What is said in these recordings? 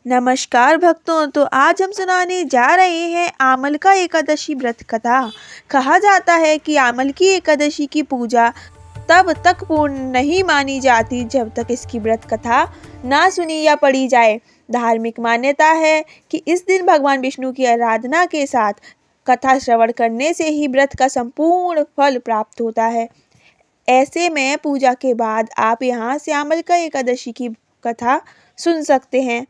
नमस्कार भक्तों, तो आज हम सुनाने जा रहे हैं आमल का एकादशी व्रत कथा। कहा जाता है कि आमल की एकादशी की पूजा तब तक पूर्ण नहीं मानी जाती जब तक इसकी व्रत कथा ना सुनी या पढ़ी जाए। धार्मिक मान्यता है कि इस दिन भगवान विष्णु की आराधना के साथ कथा श्रवण करने से ही व्रत का संपूर्ण फल प्राप्त होता है। ऐसे में पूजा के बाद आप यहाँ से आमल का एकादशी की कथा सुन सकते हैं।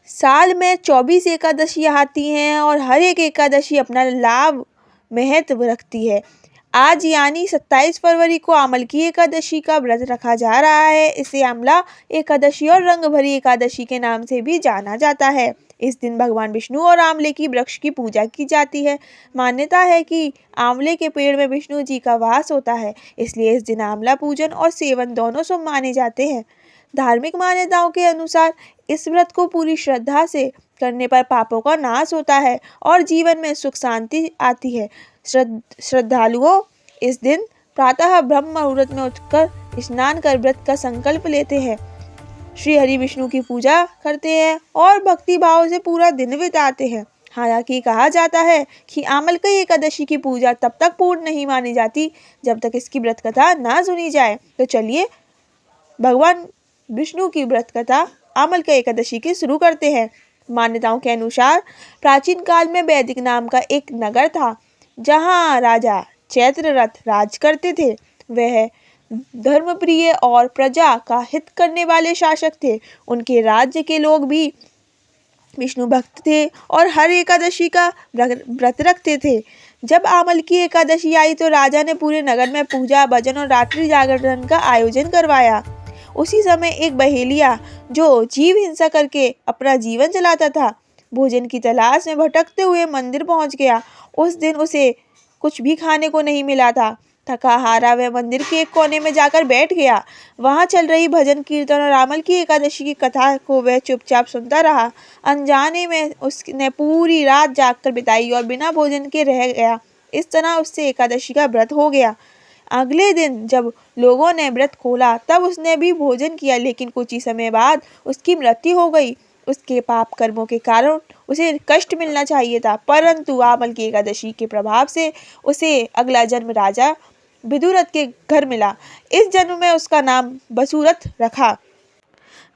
साल में 24 एकादशियाँ आती हैं और हर एक एकादशी अपना लाभ महत्व रखती है। आज यानी 27 फरवरी को आमल की एकादशी का व्रत रखा जा रहा है। इसे आमला एकादशी और रंग भरी एकादशी के नाम से भी जाना जाता है। इस दिन भगवान विष्णु और आंवले की वृक्ष की पूजा की जाती है। मान्यता है कि आंवले के पेड़ में विष्णु जी का वास होता है, इसलिए इस दिन आंवला पूजन और सेवन दोनों शुभ माने जाते हैं। धार्मिक मान्यताओं के अनुसार इस व्रत को पूरी श्रद्धा से करने पर पापों का नाश होता है और जीवन में सुख शांति आती है। श्रद्धालुओं इस दिन प्रातः ब्रह्म मुहूर्त में उठकर स्नान कर व्रत का संकल्प लेते हैं, श्री हरि विष्णु की पूजा करते हैं और भक्ति भाव से पूरा दिन बिताते हैं। हालांकि कहा जाता है कि आमल की एकादशी की पूजा तब तक पूर्ण नहीं मानी जाती जब तक इसकी व्रत कथा ना सुनी जाए। तो चलिए भगवान विष्णु की व्रत कथा आमल का एकादशी की शुरू करते हैं। मान्यताओं के अनुसार प्राचीन काल में वैदिक नाम का एक नगर था, जहां राजा चैत्ररथ राज करते थे। वह धर्मप्रिय और प्रजा का हित करने वाले शासक थे। उनके राज्य के लोग भी विष्णु भक्त थे और हर एकादशी का व्रत रखते थे। जब आमल की एकादशी आई तो राजा ने पूरे नगर में पूजा, भजन और रात्रि जागरण का आयोजन करवाया। उसी समय एक बहेलिया जो जीव हिंसा करके अपना जीवन चलाता था, भोजन की तलाश में भटकते हुए मंदिर पहुंच गया। उस दिन उसे कुछ भी खाने को नहीं मिला था। थका हारा वह मंदिर के एक कोने में जाकर बैठ गया। वहां चल रही भजन कीर्तन और आमल की एकादशी की कथा को वह चुपचाप सुनता रहा। अनजाने में उसने पूरी रात जागकर बिताई और बिना भोजन के रह गया। इस तरह उससे एकादशी का व्रत हो गया। अगले दिन जब लोगों ने व्रत खोला तब उसने भी भोजन किया, लेकिन कुछ ही समय बाद उसकी मृत्यु हो गई। उसके पाप कर्मों के कारण उसे कष्ट मिलना चाहिए था, परंतु आमल की एकादशी के प्रभाव से उसे अगला जन्म राजा विदुरथ के घर मिला। इस जन्म में उसका नाम बसुरथ रखा।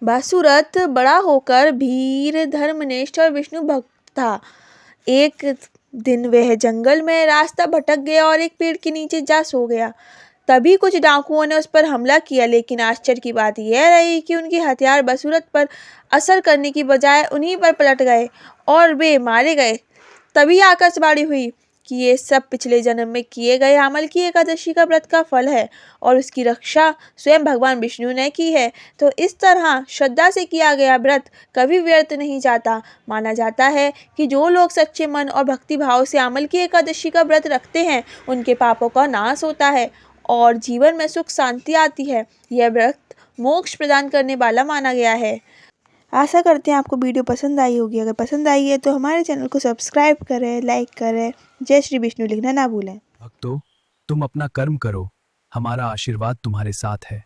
बसुरथ बड़ा होकर वीर, धर्मनिष्ठ और विष्णु भक्त था। एक दिन वह जंगल में रास्ता भटक गया और एक पेड़ के नीचे जा सो गया। तभी कुछ डाकुओं ने उस पर हमला किया, लेकिन आश्चर्य की बात यह रही कि उनके हथियार बसुरथ पर असर करने की बजाय उन्हीं पर पलट गए और वे मारे गए। तभी आकाशवाणी हुई कि ये सब पिछले जन्म में किए गए आमल की एकादशी का व्रत का फल है और उसकी रक्षा स्वयं भगवान विष्णु ने की है। तो इस तरह श्रद्धा से किया गया व्रत कभी व्यर्थ नहीं जाता। माना जाता है कि जो लोग सच्चे मन और भक्ति भाव से आमल की एकादशी का व्रत रखते हैं, उनके पापों का नाश होता है और जीवन में सुख शांति आती है। यह व्रत मोक्ष प्रदान करने वाला माना गया है। आशा करते हैं आपको वीडियो पसंद आई होगी। अगर पसंद आई है तो हमारे चैनल को सब्सक्राइब करें, लाइक करें। जय श्री विष्णु लिखना ना भूलें। भक्तों, तुम अपना कर्म करो, हमारा आशीर्वाद तुम्हारे साथ है।